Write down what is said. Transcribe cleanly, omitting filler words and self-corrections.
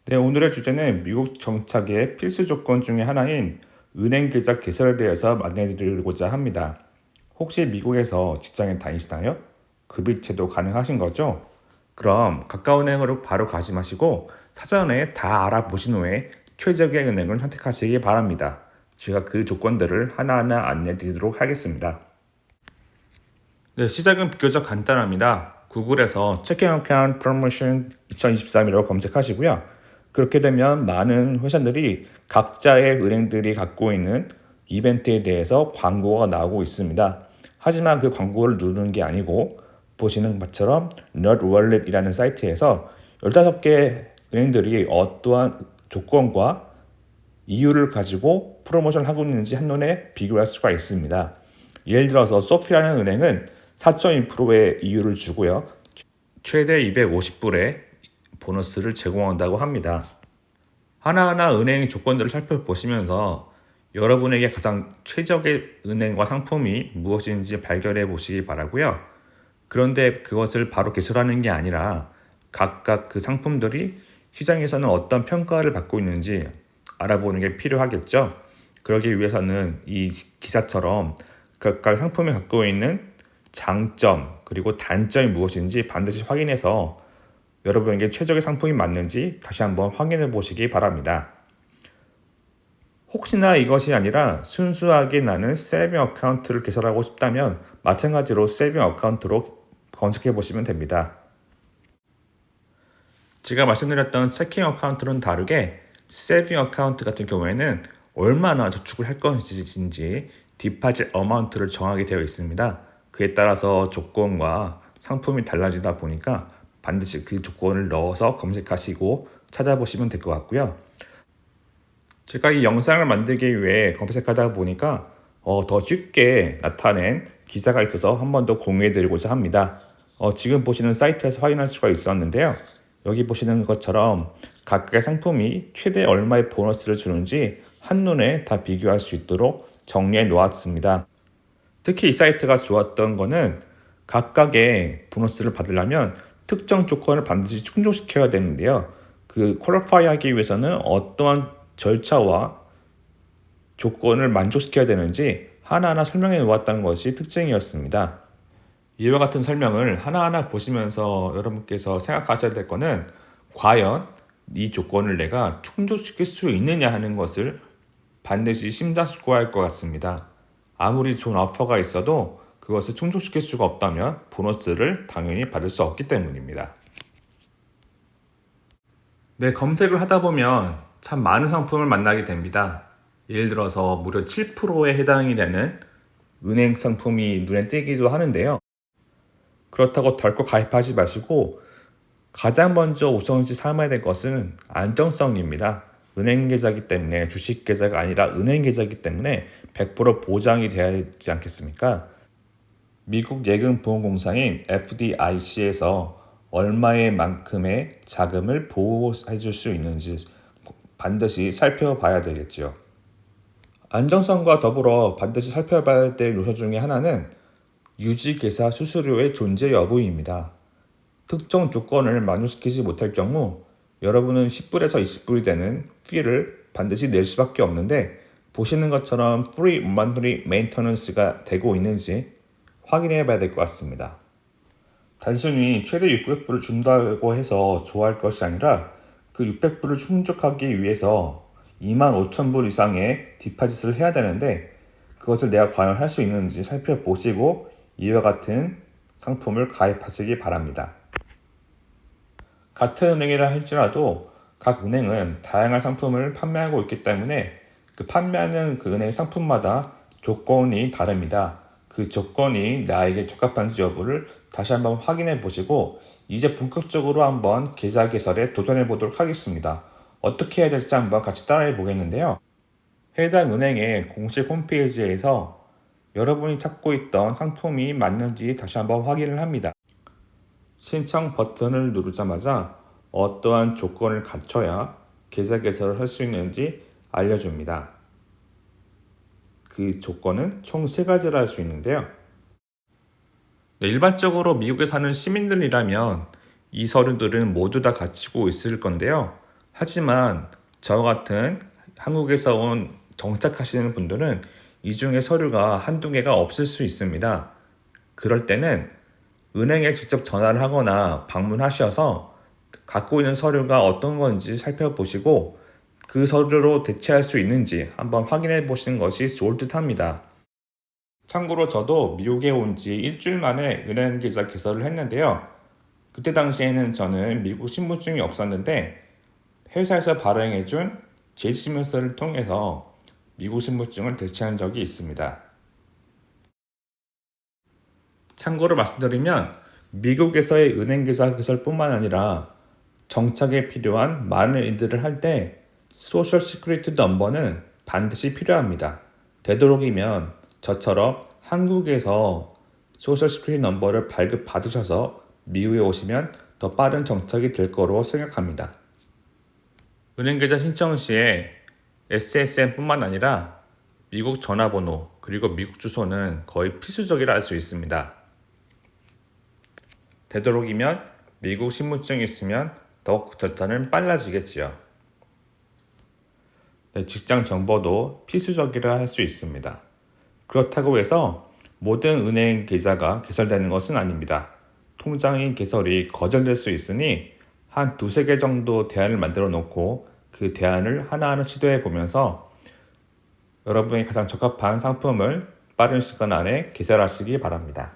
네, 오늘의 주제는 미국 정착의 필수 조건 중에 하나인 은행 계좌 개설에 대해서 안내드리고자 합니다. 혹시 미국에서 직장에 다니시나요? 급일체도 가능하신 거죠? 그럼 가까운 은행으로 바로 가지 마시고 사전에 다 알아보신 후에 최적의 은행을 선택하시기 바랍니다. 제가 그 조건들을 하나하나 안내드리도록 하겠습니다. 네, 시작은 비교적 간단합니다. 구글에서 Checking Account Promotion 2023이라고 검색하시고요. 그렇게 되면 많은 회사들이 각자의 은행들이 갖고 있는 이벤트에 대해서 광고가 나오고 있습니다. 하지만 그 광고를 누르는 게 아니고 보시는 것처럼 NerdWallet이라는 사이트에서 15개 은행들이 어떠한 조건과 이유를 가지고 프로모션을 하고 있는지 한눈에 비교할 수가 있습니다. 예를 들어서 소피라는 은행은 4.2%의 이유를 주고요. 최대 250불의 보너스를 제공한다고 합니다. 하나하나 은행의 조건들을 살펴보시면서 여러분에게 가장 최적의 은행과 상품이 무엇인지 발견해 보시기 바라고요. 그런데 그것을 바로 개설하는 게 아니라 각각 그 상품들이 시장에서는 어떤 평가를 받고 있는지 알아보는 게 필요하겠죠. 그러기 위해서는 이 기사처럼 각각 상품이 갖고 있는 장점 그리고 단점이 무엇인지 반드시 확인해서 여러분에게 최적의 상품이 맞는지 다시 한번 확인해 보시기 바랍니다. 혹시나 이것이 아니라 순수하게 나는 세이빙 어카운트를 개설하고 싶다면 마찬가지로 세이빙 어카운트로 검색해 보시면 됩니다. 제가 말씀드렸던 체킹 어카운트는 다르게 세이빙 어카운트 같은 경우에는 얼마나 저축을 할 것인지 디파짓 어마운트를 정하게 되어 있습니다. 그에 따라서 조건과 상품이 달라지다 보니까 반드시 그 조건을 넣어서 검색하시고 찾아보시면 될 것 같고요. 제가 이 영상을 만들기 위해 검색하다 보니까 더 쉽게 나타낸 기사가 있어서 한 번 더 공유해 드리고자 합니다. 지금 보시는 사이트에서 확인할 수가 있었는데요. 여기 보시는 것처럼 각각의 상품이 최대 얼마의 보너스를 주는지 한눈에 다 비교할 수 있도록 정리해 놓았습니다. 특히 이 사이트가 좋았던 거는 각각의 보너스를 받으려면 특정 조건을 반드시 충족시켜야 되는데요. 그 퀄리파이 하기 위해서는 어떠한 절차와 조건을 만족시켜야 되는지 하나하나 설명해 놓았다는 것이 특징이었습니다. 이와 같은 설명을 하나하나 보시면서 여러분께서 생각하셔야 될 거는 과연 이 조건을 내가 충족시킬 수 있느냐 하는 것을 반드시 심사숙고할 것 같습니다. 아무리 좋은 오퍼가 있어도 그것을 충족시킬 수가 없다면 보너스를 당연히 받을 수 없기 때문입니다. 네, 검색을 하다 보면 참 많은 상품을 만나게 됩니다. 예를 들어서 무려 7%에 해당이 되는 은행 상품이 눈에 띄기도 하는데요. 그렇다고 덜컥 가입하지 마시고 가장 먼저 우선시 삼아야 될 것은 안정성입니다. 은행 계좌이기 때문에 주식 계좌가 아니라 은행 계좌이기 때문에 100% 보장이 되어야 되지 않겠습니까? 미국 예금보험공사인 FDIC에서 얼마의 만큼의 자금을 보호해 줄 수 있는지 반드시 살펴봐야 되겠죠. 안정성과 더불어 반드시 살펴봐야 될 요소 중에 하나는 유지계사 수수료의 존재 여부입니다. 특정 조건을 만족시키지 못할 경우 여러분은 10불에서 20불이 되는 피를 반드시 낼 수밖에 없는데 보시는 것처럼 free monthly maintenance가 되고 있는지 확인해 봐야 될 것 같습니다. 단순히 최대 600불을 준다고 해서 좋아할 것이 아니라 그 600불을 충족하기 위해서 25,000불 이상의 디파짓을 해야 되는데 그것을 내가 과연 할 수 있는지 살펴보시고 이와 같은 상품을 가입하시기 바랍니다. 같은 은행이라 할지라도 각 은행은 다양한 상품을 판매하고 있기 때문에 그 판매하는 그 은행 상품마다 조건이 다릅니다. 그 조건이 나에게 적합한지 여부를 다시 한번 확인해 보시고 이제 본격적으로 한번 계좌 개설에 도전해 보도록 하겠습니다. 어떻게 해야 될지 한번 같이 따라해 보겠는데요. 해당 은행의 공식 홈페이지에서 여러분이 찾고 있던 상품이 맞는지 다시 한번 확인을 합니다. 신청 버튼을 누르자마자 어떠한 조건을 갖춰야 계좌 개설을 할 수 있는지 알려줍니다. 그 조건은 총 3가지를 할 수 있는데요. 네, 일반적으로 미국에 사는 시민들이라면 이 서류들은 모두 다 갖추고 있을 건데요. 하지만 저와 같은 한국에서 온 정착하시는 분들은 이 중에 서류가 한두 개가 없을 수 있습니다. 그럴 때는 은행에 직접 전화를 하거나 방문하셔서 갖고 있는 서류가 어떤 건지 살펴보시고 그 서류로 대체할 수 있는지 한번 확인해 보시는 것이 좋을 듯 합니다. 참고로 저도 미국에 온 지 일주일 만에 은행 계좌 개설을 했는데요. 그때 당시에는 저는 미국 신분증이 없었는데 회사에서 발행해준 제시문서를 통해서 미국 신분증을 대체한 적이 있습니다. 참고로 말씀드리면 미국에서의 은행 계좌 개설뿐만 아니라 정착에 필요한 많은 일들을 할 때 소셜 시큐리티 넘버는 반드시 필요합니다. 되도록이면 저처럼 한국에서 소셜 시큐리티 넘버를 발급 받으셔서 미국에 오시면 더 빠른 정착이 될 거로 생각합니다. 은행 계좌 신청 시에 SSN뿐만 아니라 미국 전화번호 그리고 미국 주소는 거의 필수적이라 할 수 있습니다. 되도록이면 미국 신분증이 있으면 더욱 절차는 빨라지겠지요. 네, 직장 정보도 필수적이라 할 수 있습니다. 그렇다고 해서 모든 은행 계좌가 개설되는 것은 아닙니다. 통장인 개설이 거절될 수 있으니 한 두세 개 정도 대안을 만들어 놓고 그 대안을 하나하나 시도해 보면서 여러분이 가장 적합한 상품을 빠른 시간 안에 개설하시기 바랍니다.